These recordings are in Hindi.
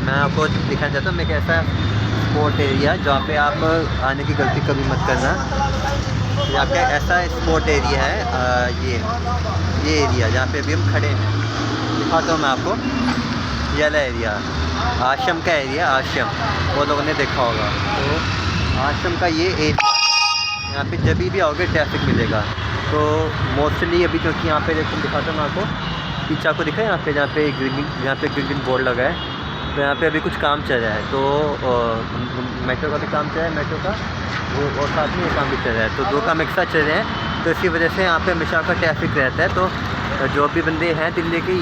मैं आपको दिखाना चाहता हूँ मैं कैसा स्पोर्ट एरिया जहाँ पे आप आने की गलती कभी मत करना। यहाँ पे ऐसा स्पोर्ट एरिया है ये एरिया जहाँ पे अभी हम खड़े हैं, दिखाता हूँ मैं आपको। ये वाला एरिया आश्रम का एरिया, आश्रम वो लोगों ने देखा होगा। तो आश्रम का ये एरिया, यहाँ पे जब भी आओगे ट्रैफिक मिलेगा। तो मोस्टली अभी क्योंकि यहाँ पे देखो दिखाता हूँ मैं आपको, पीछे आपको दिखा है यहाँ पे जहाँ पे ग्रीन बोर्ड लगा है। तो यहाँ पे अभी कुछ काम चल रहा है, तो मेट्रो का भी काम चल रहा है, मेट्रो का वो और साथ में ये काम भी चल रहा है। तो दो काम एक साथ चल रहे हैं, तो इसकी वजह से यहाँ पे हमेशा का ट्रैफिक रहता है। तो जो भी बंदे हैं दिल्ली के,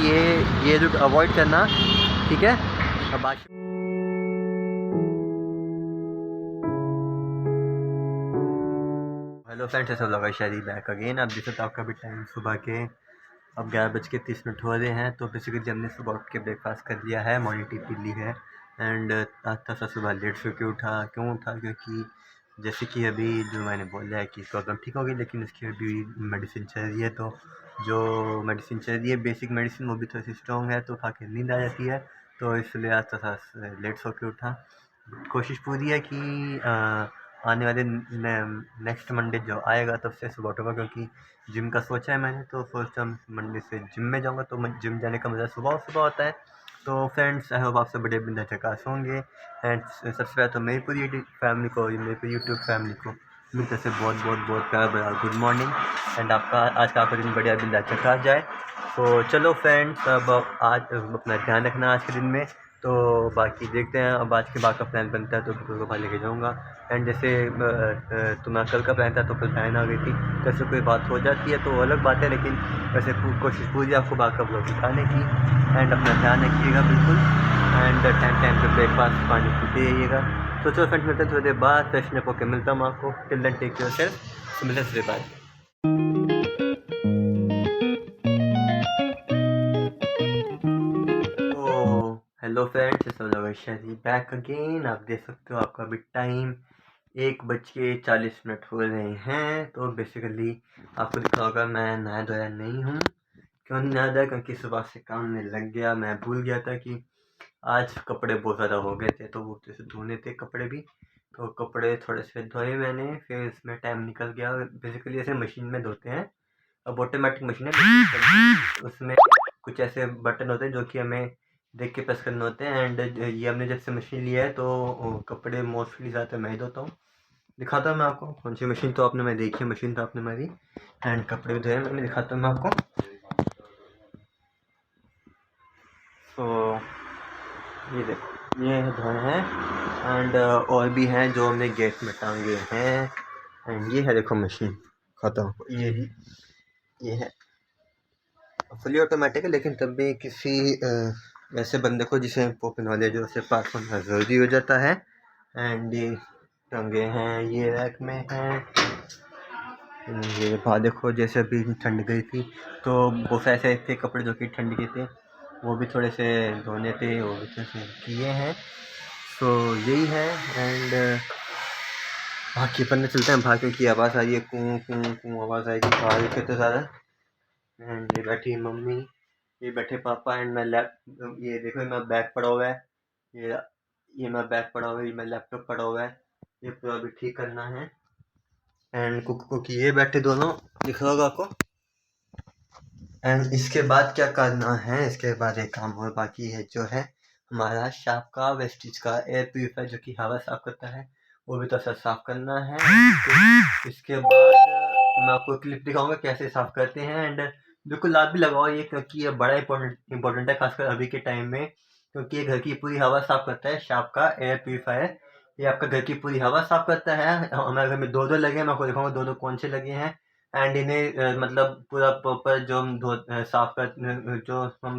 ये रूट अवॉइड करना, ठीक है। अब हेलो फ्रेंड्स, ऐसा लगा शायद बैक अगेन। आप देख सकते हो आपका भी टाइम सुबह के अब 11:30 हो रहे हैं। तो बेसिकली हमने सुबह उठ के ब्रेकफास्ट कर लिया है, मॉर्निंग टी पी ली है। एंड आज थोड़ा सुबह लेट सो के उठा। क्यों उठा? क्योंकि जैसे कि अभी जो मैंने बोला है कि प्रॉब्लम ठीक होगी, लेकिन इसकी अभी मेडिसिन चल रही है। तो जो मेडिसिन चल रही है, बेसिक मेडिसिन, वो भी थोड़ी सी स्ट्रॉन्ग है, तो खा के नींद आ जाती है। तो इसलिए आज थोड़ा लेट सो के उठा। कोशिश पूरी है कि आने वाले नेक्स्ट मंडे जो आएगा तब से सुबह उठूँगा, क्योंकि जिम का सोचा है मैंने। तो फर्स्ट टाइम मंडे से जिम में जाऊँगा, तो जिम जाने का मज़ा सुबह होता है। तो फ्रेंड्स, आई होप आप सब बड़े बिंदा झकास होंगे। एंड सबसे पहले तो मेरी पूरी फैमिली को, मेरी पूरी यूट्यूब फैमिली को मेरी तरफ से बहुत बहुत बहुत प्यार भरा गुड मॉर्निंग। एंड आपका आज का आपका दिन बढ़िया बिंदा झकास जाए। तो चलो फ्रेंड्स, अब आज अपना ध्यान रखना आज के दिन में। तो बाकी देखते हैं, अब आज के बाद का प्लान बनता है तो बिल्कुल को बाहर लेके जाऊँगा। एंड जैसे तुम्हारा कल का प्लान था, तो कल बहन आ गई थी, तो ऐसे कोई बात हो जाती है तो अलग बात है, लेकिन वैसे कोशिश पूरी आपको बात का ब्लॉग दिखाने की। एंड अपना ध्यान रखिएगा बिल्कुल। एंड टाइम पे ब्रेकफास्ट पानी पीते रहिएगा। तो चलो फ्रेंड्स, मिलते हैं थोड़ी देर बाद, फ्रेशन अप होकर मिलता हूँ आपको। Till then take care self. मिलते हैं थोड़ी देर बाद। हेलो फ्रेंड्स, इस वजह बैक अगेन। आप देख सकते हो आपका भी टाइम 1:40 हो रहे हैं। तो बेसिकली आपको दिखा होगा मैं नहाया धोया नहीं हूँ। क्यों नहीं नहाया धोया? क्योंकि सुबह से काम में लग गया। मैं भूल गया था कि आज कपड़े बहुत ज़्यादा हो गए थे, तो वो जैसे धोने थे कपड़े भी। तो कपड़े थोड़े से धोए मैंने, फिर इसमें टाइम निकल गया। बेसिकली ऐसे मशीन में धोते हैं, अब ऑटोमेटिक मशीन है, लेकिन उसमें कुछ ऐसे बटन होते हैं जो कि हमें देख के प्रेस करने होते हैं। एंड ये हमने जब से मशीन लिया है, तो कपड़े मोस्टली ज़्यादा मैं ही धोता हूँ। दिखाता हूँ मैं आपको कौन सी मशीन। तो आपने मैं देखी मशीन, तो आपने मेरी एंड कपड़े भी धोए मैंने, दिखाता हूँ मैं आपको। तो ये देखो, ये धोए हैं। एंड और भी हैं जो हमने गेट में टांगे हैं। एंड ये है देखो मशीन, खाता हूँ ये है फुली ऑटोमेटिक है, लेकिन तब भी किसी ऐसे बंदे को जिसे पॉप नॉलेज हो, उसे पास होना ज़रूरी हो जाता है। एंड ये टंगे हैं, ये रैक में हैं। ये बाहर देखो, जैसे अभी ठंड गई थी, तो बहुत ऐसे थे कपड़े जो कि ठंड के थे, वो भी थोड़े से धोने थे, वो भी थोड़े से किए हैं। तो यही है। एंड बाकी अपन चलते हैं। भाग की आवाज़ आ रही है, कूँ कूँ कूँ आवाज़ आएगी बाहर कितने ज़्यादा। एंड ये बैठी मम्मी, ये बैठे पापा। एंड मैं ये देखो, मैं बैग पड़ा हुआ है, ये ये मैं बैग पड़ा हुआ है, ये मैं लैपटॉप पड़ा हुआ है, ये पूरा अभी ठीक करना है। एंड कुकी ये बैठे दोनों, दिख रहा होगा आपको। एंड इसके बाद क्या करना है? इसके बाद एक काम और बाकी है, जो है हमारा शाप का वेस्टिज का एयर प्यूरीफायर, जो कि हवा साफ करता है, वो भी तो साफ करना है। इसके बाद मैं आपको क्लिप दिखाऊंगा कैसे साफ करते हैं। एंड बिल्कुल आप भी लगाओ ये, क्योंकि ये बड़ा इंपॉर्टेंट है, खासकर अभी के टाइम में, क्योंकि ये घर की पूरी हवा साफ करता है। शाप का एयर प्यूरीफायर ये आपका घर की पूरी हवा साफ करता है। हमारे घर में दो लगे हैं, मैं आपको दिखाऊंगा दो कौन से लगे हैं। एंड इन्हें मतलब पूरा प्रॉपर जो हम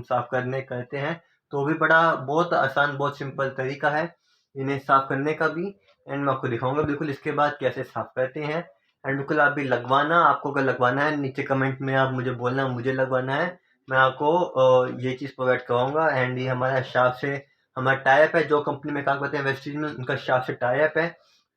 साफ करने करते हैं, तो भी बहुत आसान, बहुत सिंपल तरीका है इन्हें साफ करने का भी। एंड मैं आपको दिखाऊंगा बिल्कुल इसके बाद कैसे साफ करते हैं। एंड बिल्कुल आप भी लगवाना, आपको अगर लगवाना है नीचे कमेंट में आप मुझे बोलना मुझे लगवाना है, मैं आपको ये चीज़ प्रोवाइड कराऊंगा। एंड ये हमारा शाप से हमारा टाइप है, जो कंपनी में काम करते हैं वेस्टीज में, उनका शाप से टाइप है,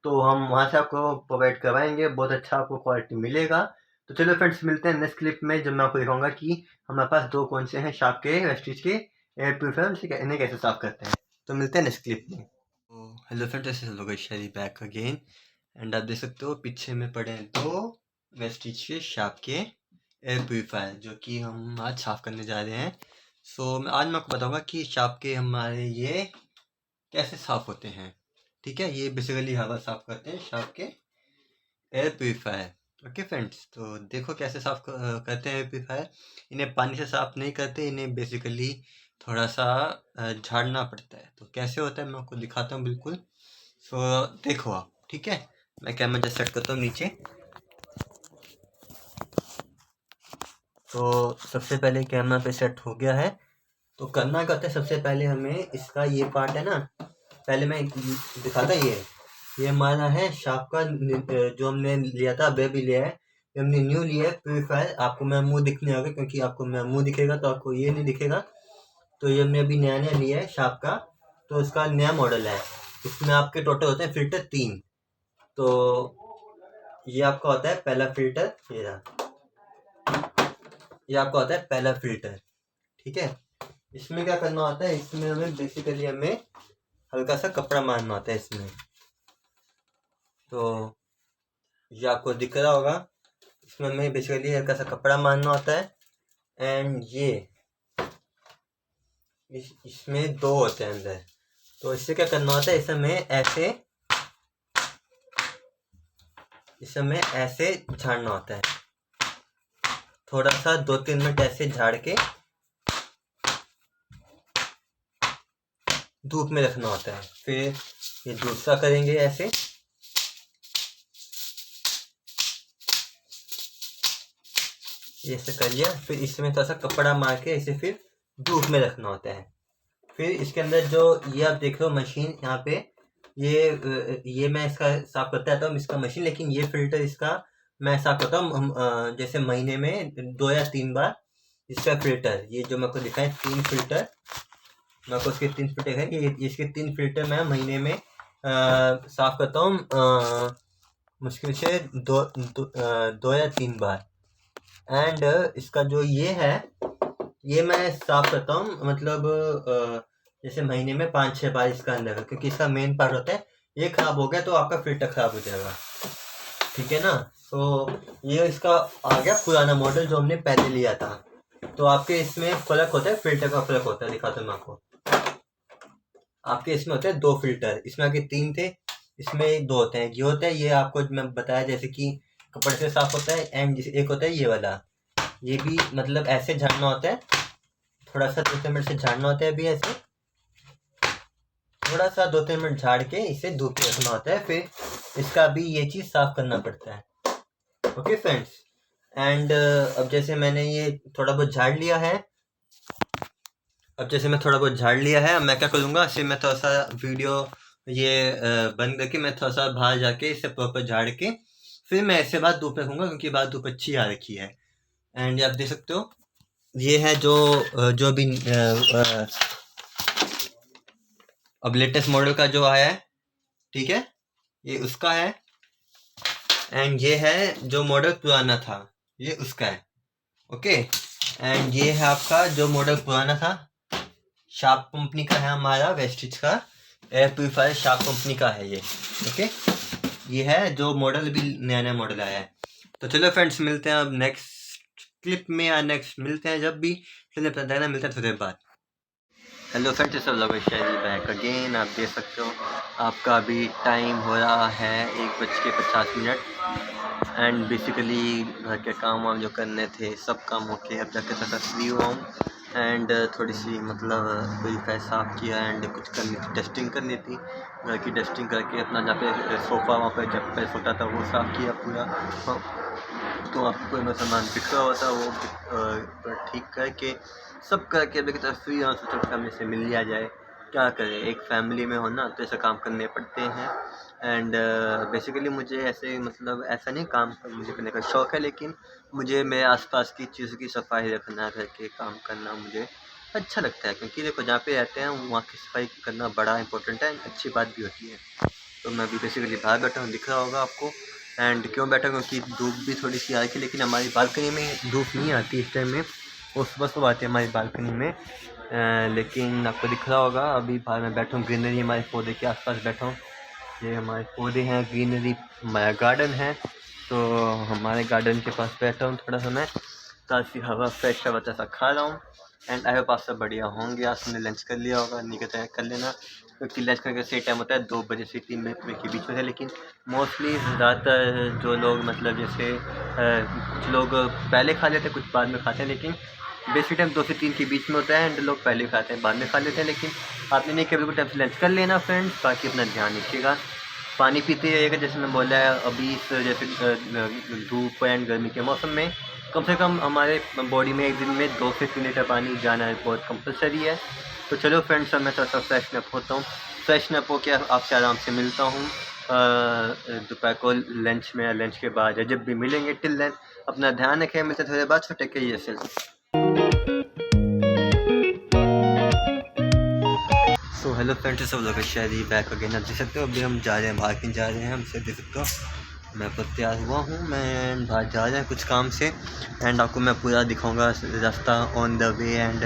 तो हम वहाँ से आपको प्रोवाइड करवाएंगे। बहुत अच्छा आपको क्वालिटी मिलेगा। तो चलो फ्रेंड्स, मिलते हैं नेक्स्ट क्लिप में, जब मैं आपको दिखाऊंगा कि हमारे पास दो कौन से हैं शाप के वेस्टीज के एयर प्यूरीफायर, इन्हें कैसे साफ करते हैं। तो मिलते हैं नेक्स्ट क्लिप में। तो hello friends, this is Lokesh Shairi back again. And आप देख सकते हो पीछे में पड़े हैं 2 वेस्टिज के शार्प के एयर प्योरीफायर, जो कि हम आज साफ़ करने जा रहे हैं। आज मैं आपको बताऊंगा कि शार्प के हमारे ये कैसे साफ़ होते हैं। ठीक है, ये बेसिकली हवा साफ़ करते हैं शार्प के एयर प्योरीफायर। ओके फ्रेंड्स, तो देखो कैसे साफ़ करते हैं एयर प्योरीफायर। इन्हें पानी से साफ़ नहीं करते, इन्हें बेसिकली थोड़ा सा झाड़ना पड़ता है। तो कैसे होता है मैं आपको दिखाता हूँ बिल्कुल। देखो आप, ठीक है, मैं कैमरा जस्ट सेट करता हूँ नीचे। तो सबसे पहले कैमरा पे सेट हो गया है। तो करना क्या होता है, सबसे पहले हमें इसका ये पार्ट है ना, पहले मैं दिखाता। ये हमारा है शार्प का जो हमने लिया था, अभी भी लिया है। ये हमने न्यू लिया है प्योरीफायर। आपको मेरा मुंह दिखने होगा, क्योंकि आपको मेरा मुंह दिखेगा तो आपको ये नहीं दिखेगा। तो ये हमने अभी नया नया लिया है शार्प का। तो इसका नया मॉडल है। इसमें आपके टोटल होते हैं फिल्टर 3। तो ये आपका होता है पहला फिल्टर, ये आपका होता है पहला फिल्टर। ठीक है, इसमें क्या करना होता है, इसमें हमें बेसिकली हल्का सा कपड़ा मारना होता है इसमें। तो ये आपको दिख रहा होगा, इसमें हमें बेसिकली हल्का सा कपड़ा मारना होता है। एंड ये इसमें 2 होते हैं अंदर। तो इससे क्या करना होता है, इसे हमें ऐसे झाड़ना होता है। थोड़ा सा 2-3 मिनट ऐसे झाड़ के धूप में रखना होता है। फिर ये दूसरा करेंगे ऐसे, ये ऐसे कर लिया। फिर इसमें थोड़ा सा कपड़ा मार के इसे फिर धूप में रखना होता है। फिर इसके अंदर जो ये आप देख रहे हो मशीन यहाँ पे, ये मैं इसका साफ करता रहता हूँ इसका मशीन। लेकिन ये फिल्टर इसका मैं साफ करता हूँ जैसे महीने में 2 या 3 बार। इसका फिल्टर ये जो मेरे को दिखाए 3 फिल्टर, मेरे को इसके 3 फिल्टर है। ये इसके 3 फिल्टर मैं महीने में साफ करता हूँ मुश्किल से 2 या 3 बार। एंड इसका जो ये है, ये मैं साफ करता हूँ मतलब जैसे महीने में 5-6 बार इसका अंदर, क्योंकि इसका मेन पार्ट होता है। ये खराब हो गया तो आपका फिल्टर खराब हो जाएगा। ठीक है ना। तो ये इसका आ गया पुराना मॉडल जो हमने पहले लिया था। तो आपके इसमें फर्क होता है, फिल्टर का फर्क होता है। दिखाता हूँ मैं आपको। आपके इसमें होते हैं 2 फिल्टर, इसमें आगे 3 थे, इसमें 2 होते हैं। ये होता है, ये आपको मैं बताया जैसे कि कपड़े से साफ होता है। एंड एक होता है ये वाला, ये भी मतलब ऐसे झाड़ना होता है। थोड़ा सा 2-3 मिनट से झाड़ना होता है। अभी ऐसे थोड़ा सा 2-3 मिनट झाड़ के इसे धूप में रखना होता है। फिर इसका भी ये चीज़ साफ करना पड़ता है। Okay friends. एंड अब जैसे मैंने ये थोड़ा बहुत झाड़ लिया है, अब मैं क्या करूँगा, इसे मैं थोड़ा सा वीडियो ये बंद करके मैं थोड़ा सा बाहर जाके इसे प्रॉपर झाड़ के फिर मैं ऐसे बाद धूप रखूँगा, क्योंकि बाद धूप अच्छी आ रखी है। एंड आप देख सकते हो ये है जो भी अब लेटेस्ट मॉडल का जो आया है। ठीक है, ये उसका है। एंड ये है जो मॉडल पुराना था, ये उसका है। ओके, एंड ये है आपका जो मॉडल पुराना था, शार्प कंपनी का है हमारा, वेस्टिज का एयर प्योरीफायर शार्प कंपनी का है ये। ओके, ये है जो मॉडल भी नया नया मॉडल आया है। तो चलो फ्रेंड्स, मिलते हैं अब नेक्स्ट क्लिप में या नेक्स्ट मिलते हैं जब भी। चलिए बताना, मिलते हैं थोड़ी देर बाद। हेलो फ्रेंड्स, इस लोकेश शैरी बैक अगेन। आप देख सकते हो आपका अभी टाइम हो रहा है 1:50। एंड बेसिकली घर के काम वाम जो करने थे सब काम होके अब जाके थोड़ा फ्री हुआ हूँ। एंड थोड़ी सी मतलब प्योरीफायर साफ़ किया एंड कुछ करनी थी, डस्टिंग करनी थी। घर की डस्टिंग करके अपना जहाँ पे सोफ़ा वहाँ पे जब पे सोता था वो साफ़ किया पूरा। तो आपको कोई सामान बिखरा हुआ था वो ठीक करके सब करके अभी की तरफ फ्री और सोचा फैमिली से मिल लिया जाए। क्या करें, एक फैमिली में हो ना तो ऐसे काम करने पड़ते हैं। एंड बेसिकली मुझे ऐसे मतलब ऐसा नहीं काम मुझे करने का शौक़ है, लेकिन मुझे मेरे आसपास की चीज़ों की सफाई रखना, घर के काम करना मुझे अच्छा लगता है। क्योंकि देखो जहाँ पे रहते हैं वहाँ की सफाई करना बड़ा इंपॉर्टेंट है, अच्छी बात भी होती है। तो मैं अभी बेसिकली बाहर बैठा हूँ, दिख रहा होगा आपको। एंड क्यों बैठा, क्योंकि धूप भी थोड़ी सी आ रही थी, लेकिन हमारी बालकनी में धूप नहीं आती इस टाइम में, वो सुबह सुबह आती है हमारी बालकनी में। लेकिन आपको दिख रहा होगा अभी बाहर मैं बैठा हूँ ग्रीनरी हमारे पौधे के आसपास बैठा हूँ। ये हमारे पौधे हैं, ग्रीनरी हमारा गार्डन है, तो हमारे गार्डन के पास बैठा हूँ थोड़ा सा मैं, ताज़ी हवा फ्रेश हवा जैसा खा रहा हूँ। एंड आई होप आप सब बढ़िया होंगे। आज हमने लंच कर लिया होगा, नहीं कहते हैं कर लेना, क्योंकि लंच करने का सही टाइम होता है 2 बजे से 3 बजे के बीच में है। लेकिन मोस्टली ज़्यादातर जो लोग मतलब जैसे कुछ लोग पहले खा लेते हैं, कुछ बाद में खाते हैं, लेकिन बेसिक टाइम 2 से 3 के बीच में होता है। एंड लोग पहले खाते हैं, बाद में खा लेते हैं। लेकिन आपने नहीं कभी कोई टाइम से लंच कर लेना फ्रेंड्स, बाकी अपना ध्यान रखिएगा, पानी पीते रहिएगा। जैसे मैं बोला है अभी इस जैसे धूप एंड गर्मी के मौसम में कम से कम हमारे बॉडी में एक दिन में 2 से 3 लीटर पानी जाना बहुत कंपलसरी है। तो चलो फ्रेंड्स, अब मैं थोड़ा सा फ्रेशन अप होता हूँ, फ्रेशन अप होकर आपसे आराम से मिलता हूँ दोपहर को लंच में, लंच के बाद, या जब भी मिलेंगे। टिल देन अपना ध्यान रखें, मिलते थोड़े बाद छोटे के ये से। सो हेलो फ्रेंड्स, सब लोग शायरी बैक अगेन। आप देख सकते हो अभी हम जा रहे हैं बाहर, कहीं जा रहे हैं, हमसे देख सकते हो मैं खुद तैयार हुआ हूँ, मैं बाहर जा रहे हैं कुछ काम से। एंड आपको मैं पूरा दिखाऊंगा रास्ता ऑन द वे, एंड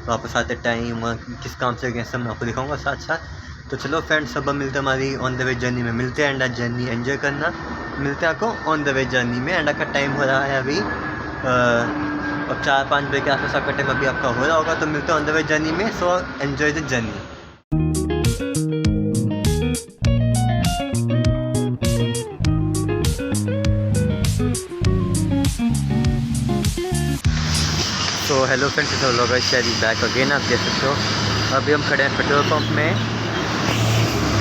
वापस आते टाइम किस काम से गए सब मैं आपको दिखाऊंगा साथ साथ। तो चलो फ्रेंड्स, सब मिलते हैं हमारी ऑन द वे जर्नी में, मिलते हैं। एंड आज जर्नी एंजॉय करना, मिलते हैं आपको ऑन द वे जर्नी में। एंड आपका टाइम हो रहा है अभी अब 4-5 बजे के आसपास आपका टाइम अभी आपका हो रहा होगा। तो मिलते हैं ऑन द वे जर्नी में, सो एन्जॉय द जर्नी। तो हेलो फ्रेंड्स, सब लोग शायरी बैक अगेन। आप देख सकते हो अभी हम खड़े हैं पेट्रोल पंप में,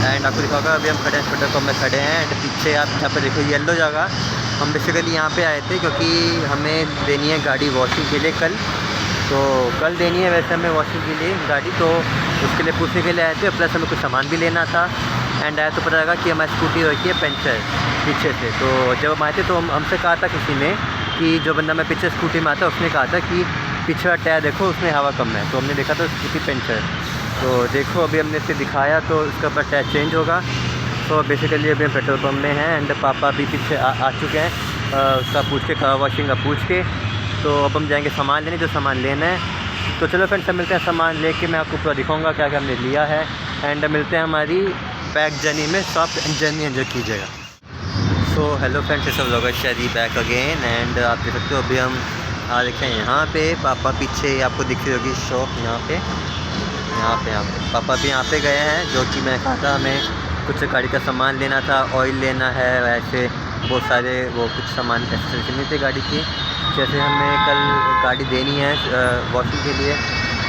एंड आपको दिखा होगा अभी हम खड़े हैं पेट्रोल पंप में खड़े हैं। एंड पीछे आप यहाँ पर देखो येलो जगह, हम बेसिकली यहाँ पे आए थे क्योंकि हमें देनी है गाड़ी वॉशिंग के लिए कल। तो कल देनी है वैसे हमें वॉशिंग के लिए गाड़ी, तो उसके लिए पूछने के लिए आए थे, प्लस हमें कुछ सामान भी लेना था। एंड आया तो पता लगा कि हमारी स्कूटी रखी है पंचर पीछे से। तो जब हम आए थे तो हमसे कहा था किसी ने कि जो बंदा मैं पीछे स्कूटी में आता, उसने कहा था कि पीछे का टायर देखो उसमें हवा कम है। तो हमने देखा था स्कूटी पंचर, तो देखो अभी हमने इसे दिखाया तो उसका ऊपर टायर चेंज होगा। तो बेसिकली अभी हम पेट्रोल पंप में हैं, एंड पापा भी पीछे आ चुके हैं उसका पूछ के, कार वॉशिंग का पूछ के। तो अब हम जाएंगे सामान लेने, जो सामान लेना है। तो चलो फ्रेंड्स, मिलते हैं सामान लेके, मैं आपको पूरा दिखाऊंगा क्या क्या हमने लिया है। एंड मिलते हैं हमारी पैक जर्नी में, तो आप जर्नी एंजॉय कीजिएगा। सो हेलो फ्रेंड्स, सब लोग शायरी बैक अगेन। एंड आप देख सकते हो अभी हम आ रखे हैं यहाँ पे, पापा पीछे आपको दिख रही होगी शॉप यहाँ पे पापा भी यहाँ पे गए हैं, जो कि मैं कहा था हमें कुछ गाड़ी का सामान लेना था, ऑयल लेना है, वैसे बहुत सारे वो कुछ सामान एक्सेसरी नहीं थे गाड़ी की। जैसे हमें कल गाड़ी देनी है वॉशिंग के लिए,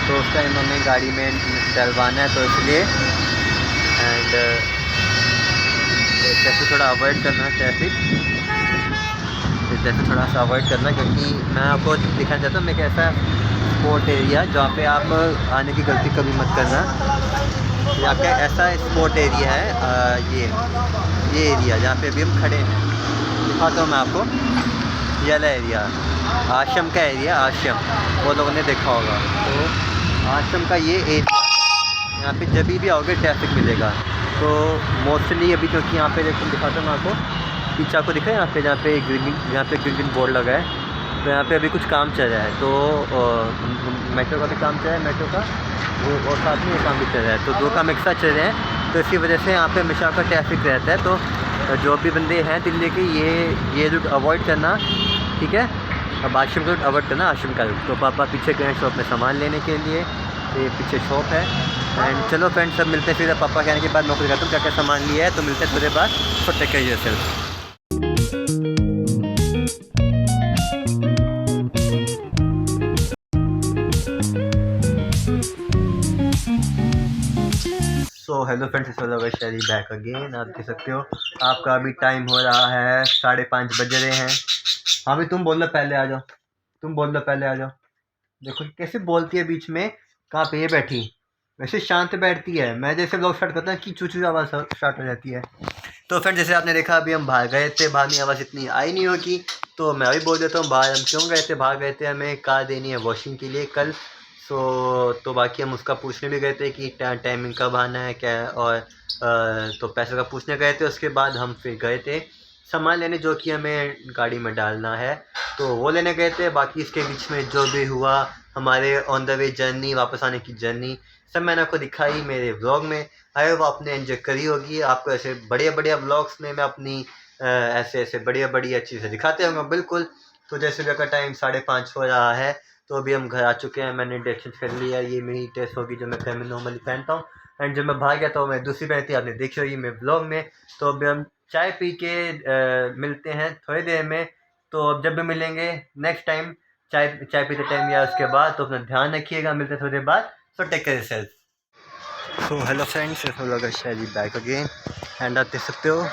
तो उस टाइम हमें गाड़ी में डलवाना है, तो इसलिए। एंड जैसे थोड़ा अवॉइड करना ट्रैफिक, जैसे थोड़ा सा अवॉइड करना, क्योंकि मैं आपको दिखाना चाहता हूँ मैं कैसा स्पोर्ट एरिया जहाँ पे आप आने की गलती कभी मत करना। यहाँ पे ऐसा स्पोर्ट एरिया है, ये एरिया जहाँ पे अभी हम खड़े हैं, दिखाता हूँ मैं आपको। ये वाला एरिया आश्रम का एरिया, आश्रम वो लोगों ने देखा होगा। तो आश्रम का ये एरिया, यहाँ पे जब भी आओगे ट्रैफिक मिलेगा। तो मोस्टली अभी क्योंकि यहाँ पे देखो, दिखाता हूँ मैं आपको, पीछे आपको दिखा है यहाँ पे, जहाँ पे ग्रीन बोर्ड लगा है, तो यहाँ पे अभी कुछ काम चल रहा है। तो मेट्रो का भी काम चल रहा है, मेट्रो का वो, और साथ में ये काम भी चल रहा है, तो 2 काम एक साथ चल रहे हैं। तो इसी वजह से यहाँ पे हमेशा का ट्रैफिक रहता है। तो जो भी बंदे हैं दिल्ली के, ये रूट अवॉइड करना, ठीक है। अब आश्रम का रूट अवॉइड करना, आश्रम का रूट। तो पापा पीछे गए शॉप में सामान लेने के लिए, ये पीछे शॉप है। एंड चलो फ्रेंड्स, सब मिलते हैं फिर पापा कहने के बाद। मैं दिखाता हूँ क्या क्या सामान लिया है, तो मिलते हैं थोड़े बाद। So take care yourself. So hello friends, इस वाला शायरी बैक अगेन। आप देख सकते हो आपका अभी टाइम हो रहा है 5:30 बज रहे हैं। हाँ भाई, तुम बोल लो पहले आ जाओ, तुम बोल लो पहले आ जाओ। देखो कैसे बोलती है बीच में, कहाँ पे ये बैठी, वैसे शांत बैठती है। मैं जैसे लोग स्टार्ट करता है कि चू चू आवाज़ स्टार्ट हो जाती है। तो फ्रेंड जैसे आपने देखा अभी हम बाहर गए थे, बाहर में आवाज़ इतनी आई नहीं होगी, तो मैं अभी बोल देता हूँ बाहर हम क्यों गए थे। बाहर गए थे हमें कार देनी है वॉशिंग के लिए कल। तो बाकी हम उसका पूछने भी गए थे कि टाइमिंग कब आना है क्या है, और तो पैसे का पूछने गए थे। उसके बाद हम फिर गए थे सामान लेने, जो कि हमें गाड़ी में डालना है, तो वो लेने गए थे। बाकी इसके बीच में जो भी हुआ हमारे ऑन द वे जर्नी, वापस आने की जर्नी, सब मैंने आपको दिखाई मेरे व्लॉग में। आई होप आपने एंजॉय करी होगी। आपको ऐसे बढ़िया बढ़िया व्लॉग्स में मैं अपनी ऐसे ऐसे बढ़िया बढ़िया चीज़ें दिखाते होंगे बिल्कुल। तो जैसे भी का टाइम 5:30 हो रहा है, तो अभी हम घर आ चुके हैं। मैंने ड्रेस चेंज कर लिया, ये मेरी ड्रेस होगी जो मैं घर में नॉर्मली पहनता हूँ। एंड जब मैं बाहर गया तो मैं दूसरी पहनती, आपने देखी होगी मेरे ब्लॉग में। तो अभी हम चाय पी के मिलते हैं थोड़ी देर में। तो अब जब भी मिलेंगे नेक्स्ट टाइम चाय चाय पीते टाइम या उसके बाद, तो अपना ध्यान रखिएगा। मिलते हैं थोड़ी देर बाद। So take care yourself. So hello friends, इस vlogger Shayari back again. And आप देख सकते हो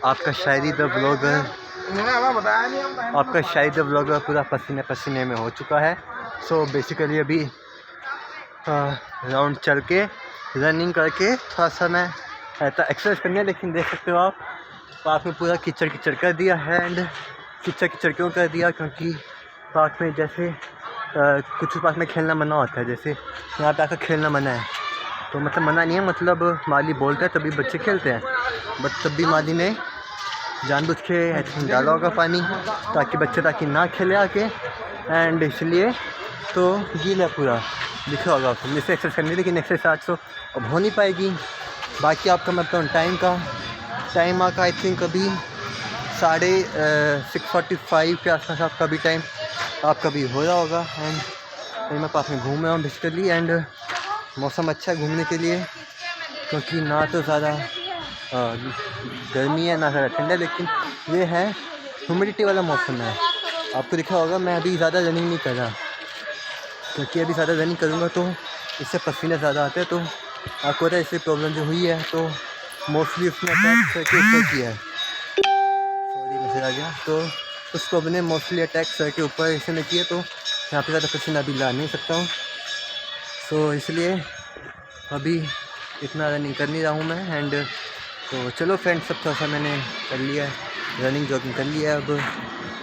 आपका शायरी द व्लॉगर, आपका शायरी द व्लॉगर पूरा पसीने पसीने में हो चुका है। सो बेसिकली अभी राउंड चल के रनिंग करके थोड़ा सा मैं ऐसा एक्सरसाइज करनी है। लेकिन देख सकते हो आप पार्क में पूरा कीचड़ कीचड़ कर दिया है। एंड कीचड़ कीचड़ क्यों कर दिया? क्योंकि पार्क में जैसे कुछ पार्क में खेलना मना होता है, जैसे यहाँ पे आकर खेलना मना है। तो मतलब मना नहीं है, मतलब माली बोलता है तभी बच्चे खेलते हैं। बट तब भी माली ने जानबूझ के डाला होगा पानी ताकि बच्चे ना खेले आके। एंड इसलिए तो गीला पूरा दिखा होगा आपको। जैसे एक्सरसाइज करनी, लेकिन एक्सरसाइज आज तो अब हो नहीं पाएगी। बाकी आपका मैं बताऊँ टाइम आका आई थिंक अभी 6:45 के आसपास आपका भी टाइम आपका भी हो रहा होगा। एंड मैं पास में घूम रहा हूँ बेसिकली। एंड मौसम अच्छा है घूमने के लिए, क्योंकि ना तो ज़्यादा गर्मी है ना ज़्यादा ठंडा है, लेकिन ये है ह्यूमिडिटी वाला मौसम है। आपको दिखा होगा मैं अभी ज़्यादा रनिंग नहीं कर रहा, क्योंकि अभी ज़्यादा रनिंग करूँगा तो इससे पसीने ज़्यादा आते हैं। तो आपको पता है इससे प्रॉब्लम जो हुई है, तो मोस्टली उसने अटैक करके ऊपर किया है। सॉरी मैसेज आ गया। तो उस प्रॉब्लम ने मोस्टली अटैक सर के ऊपर इसने किया, तो यहाँ पे ज़्यादा पसीना अभी ला नहीं सकता हूँ। सो इसलिए अभी इतना रनिंग कर नहीं रहा हूँ मैं। एंड तो चलो फ्रेंड्स, सब थोड़ा सा मैंने कर लिया है, रनिंग जॉगिंग कर लिया है। अब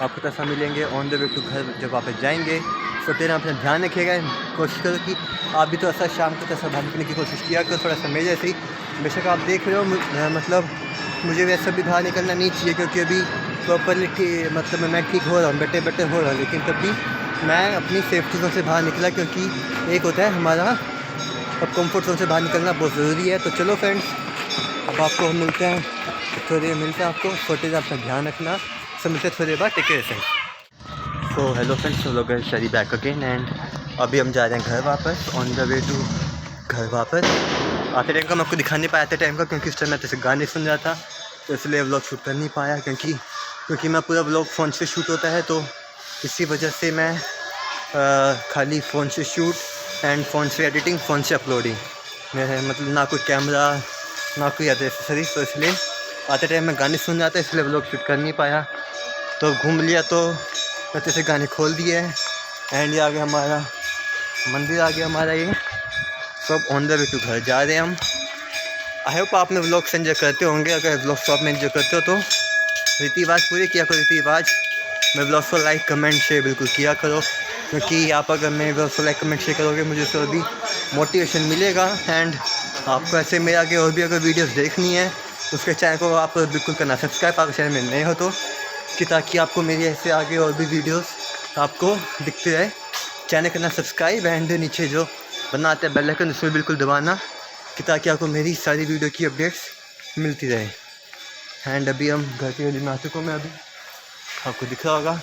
आपको थोड़ा सा मिलेंगे ऑन द वे टू घर जब वापस जाएंगे। सो तेरा अपना ध्यान रखिएगा। कोशिश करो कि आप भी थोड़ा सा शाम को थोड़ा सा बाहर निकलने की कोशिश किया करो, थोड़ा सा मेरे जैसे ही। बेशक आप देख रहे हो मतलब मुझे वैसा भी बाहर निकलना नहीं चाहिए, क्योंकि अभी प्रॉपरली मतलब मैं ठीक हो रहा हूँ, बैठे हो रहा हूँ। लेकिन तब भी मैं अपनी सेफ्टी जोन से बाहर निकला, क्योंकि एक होता है हमारा अब कंफर्ट जोन से बाहर निकलना बहुत ज़रूरी है। तो चलो फ्रेंड्स, अब आपको मिलते हैं थोड़ी देर, मिलते हैं आपको थोड़ी देर। अपना ध्यान रखना, सब मिलते हैं थोड़ी देर बाद। टेक केयर से। सो हेलो फ्रेंड्स, हम लोग शादी बैक अगेन। एंड अभी हम जा रहे हैं घर वापस, ऑन द वे टू घर वापस। आते टाइम का मैं आपको दिखा नहीं पाया, आते टाइम का, क्योंकि उस टाइम मैं जैसे गाने सुन रहा था, तो इसलिए व्लॉग शूट कर नहीं पाया। क्योंकि मैं पूरा व्लॉग फ़ोन से शूट होता है, तो इसी वजह से मैं खाली फ़ोन से शूट एंड फ़ोन से एडिटिंग, फ़ोन से अपलोडिंग, मैं मतलब ना कोई कैमरा ना कोई अदर एक्सेसरीज। तो इसलिए आते टाइम मैं गाने सुन रहा था, इसलिए व्लॉग शूट कर नहीं पाया। तो घूम लिया, तो अच्छे से गाने खोल दिए हैं। एंड ये आ गया हमारा मंदिर, आ गया हमारा ये। सब ऑन द वे टू घर जा रहे हैं हम। आई होप आपने व्लॉग से एंजॉय करते होंगे। अगर व्लॉग को आप में एंजॉय करते हो तो रीति रिवाज पूरे किया करो, रीति रिवाज मैं व्लॉग को लाइक कमेंट शेयर बिल्कुल किया करो, क्योंकि आप अगर मैं व्लॉग को लाइक कमेंट शेयर करोगे मुझे उससे भी मोटिवेशन मिलेगा। एंड आपको ऐसे मेरे आगे और भी अगर वीडियोस देखनी है, उसके चैनल को आप बिल्कुल करना सब्सक्राइब, अगर चैनल में नए हो तो, कि ताकि आपको मेरी ऐसे आगे और भी वीडियोस आपको दिखते रहे। चैनल करना सब्सक्राइब, एंड नीचे जो बनाते हैं बेल आइकन उसमें बिल्कुल दबाना, कि ताकि आपको मेरी सारी वीडियो की अपडेट्स मिलती रहे। एंड अभी हम घर की गली में आ चुका हूँ। मैं अभी आपको दिख रहा होगा,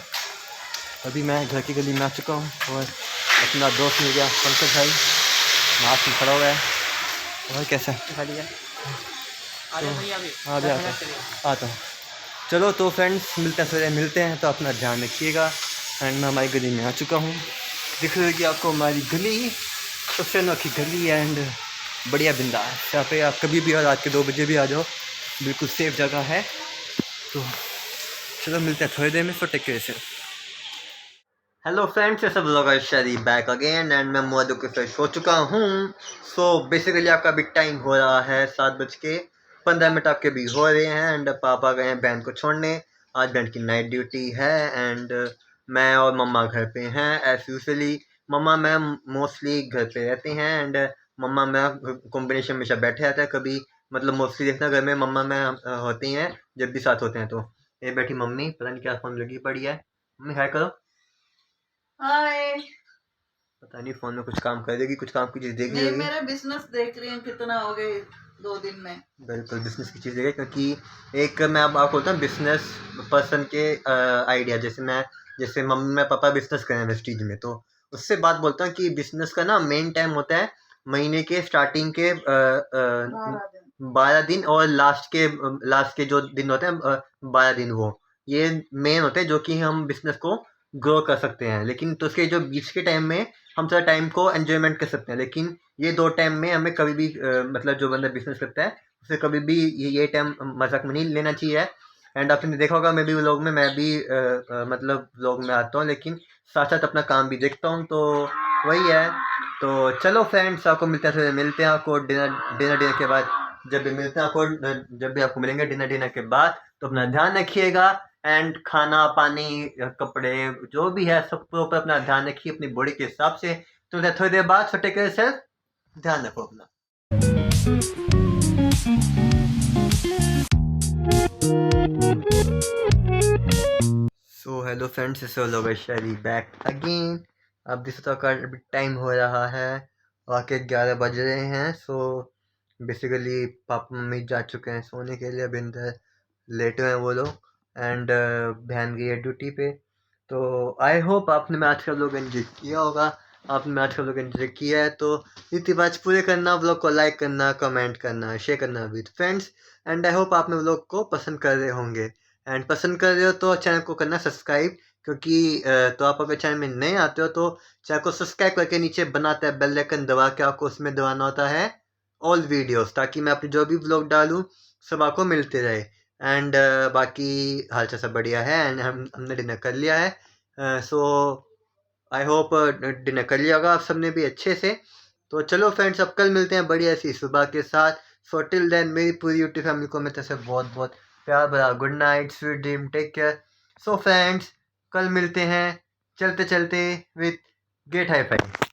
अभी मैं घर की गली में आ चुका हूँ। और अपना दोस्त मिल गया पंकज भाई, मास्क में खड़ा हुआ है। और कैसा है? हाँ भी आता हूँ। चलो तो फ्रेंड्स, मिलते हैं तो अपना ध्यान रखिएगा। एंड मैं हमारी गली में आ चुका हूँ, दिख रही होगी आपको हमारी गली, सबसे अनोखी गली। एंड बढ़िया बिंदास, यहाँ पे आप कभी भी और रात के 2 बजे भी आ जाओ, बिल्कुल सेफ जगह है। तो चलो मिलते हैं थोड़ी देर में। सो टेक केयर से। हेलो फ्रेंड्स, सब लोग शादी बैक अगेन। एंड मैं मुँह धो के फ्रेश हो चुका हूँ। सो बेसिकली आपका अभी टाइम हो रहा है 7:15 आपके भी हो रहे हैं। एंड पापा गए हैं बहन को छोड़ने, आज बहन की नाइट ड्यूटी है। एंड मैं और मम्मा घर पे हैं एज यूजली। मम्मा मैं मोस्टली घर पे रहते हैं। एंड मम्मा मैं कॉम्बिनेशन में सब बैठे रहता है। कभी मतलब मोस्टली देखना घर में मम्मा मैं होती हैं जब भी साथ होते हैं। तो ये बैठी मम्मी, पता नहीं क्या फोन लगी पड़ी है। मम्मी हाय करो। हाय। पता नहीं फ़ोन में कुछ काम करेगी, कुछ काम की चीज़ देख रही नहीं, होगी। मेरा बिजनेस देख रही हूँ कितना हो गए 2 दिन में। बिल्कुल बिज़नेस की चीज़ देखे, क्योंकि एक मैं अब आपको बोलता हूँ बिज़नेस पर्सन के आइडिया, जैसे मम्मी मैं पापा बिज़नेस कर रहे हैं वेस्टीज में, तो उससे बात बोलता हूँ कि बिज़नेस का ना मेन टाइम होता है महीने के स्टार्टिंग के 12 दिन, और लास्ट के जो दिन होते हैं 12 दिन, वो ये मेन होते हैं जो कि हम बिज़नेस को ग्रो कर सकते हैं। लेकिन तो उसके जो बीच के टाइम में हम थोड़ा टाइम को एन्जॉयमेंट कर सकते हैं, लेकिन ये 2 टाइम में हमें कभी भी मतलब जो बंदा बिज़नेस करता है उसे कभी भी ये टाइम मजाक में नहीं लेना चाहिए। एंड आपने देखा होगा मैं भी मतलब व्लॉग में आता हूँ, लेकिन साथ साथ अपना काम भी देखता हूँ, तो वही है। तो चलो फ्रेंड्स, आपको मिलते हैं आपको डिनर के बाद, जब भी आपको मिलेंगे डिनर के बाद, तो अपना ध्यान रखिएगा। एंड खाना पानी कपड़े जो भी है सबके ऊपर अपना ध्यान रखिए अपनी बॉडी के हिसाब से। तो थोड़ी देर बाद टेक केयर सेल्फ, ध्यान रखो अपना। सो हेलो फ्रेंड्स, इस शरी बैक अगेन। अब जिस तरह का अभी टाइम हो रहा है, आके 11 बज रहे हैं। सो बेसिकली पापा मम्मी जा चुके हैं सोने के लिए, अभी अंदर लेटे हैं वो लोग। एंड बहन गई है ड्यूटी पे। तो आई होप आपने आज का व्लॉग एंजॉय किया होगा। आपने आज का व्लॉग एंजॉय किया है तो रीति रिवाज पूरे करना, व्लॉग को लाइक करना, कमेंट करना, शेयर करना with friends. And I hope आपने व्लॉग को पसंद कर रहे होंगे। एंड पसंद कर रहे हो तो चैनल को करना सब्सक्राइब, क्योंकि तो आप अगर चैनल में नए आते हो तो चैनल को सब्सक्राइब करके नीचे बनाता है बेल आइकन दबा के, आपको उसमें दबाना होता है ऑल वीडियोस, ताकि मैं अपने जो भी व्लॉग डालूँ सब आपको मिलते रहे। एंड बाकी हाल चाल सब बढ़िया है। एंड हमने डिनर कर लिया है। सो आई होप डिनर कर लिया होगा आप सबने भी अच्छे से। तो चलो फ्रेंड्स, अब कल मिलते हैं बढ़िया सी सुबह के साथ। सो टिल देन मेरी पूरी यूट्यूब फैमिली को मैं तरफ से बहुत बहुत प्यार भरा good night, sweet dream, take care. So friends, कल मिलते हैं चलते चलते विथ गेट हाई फाई।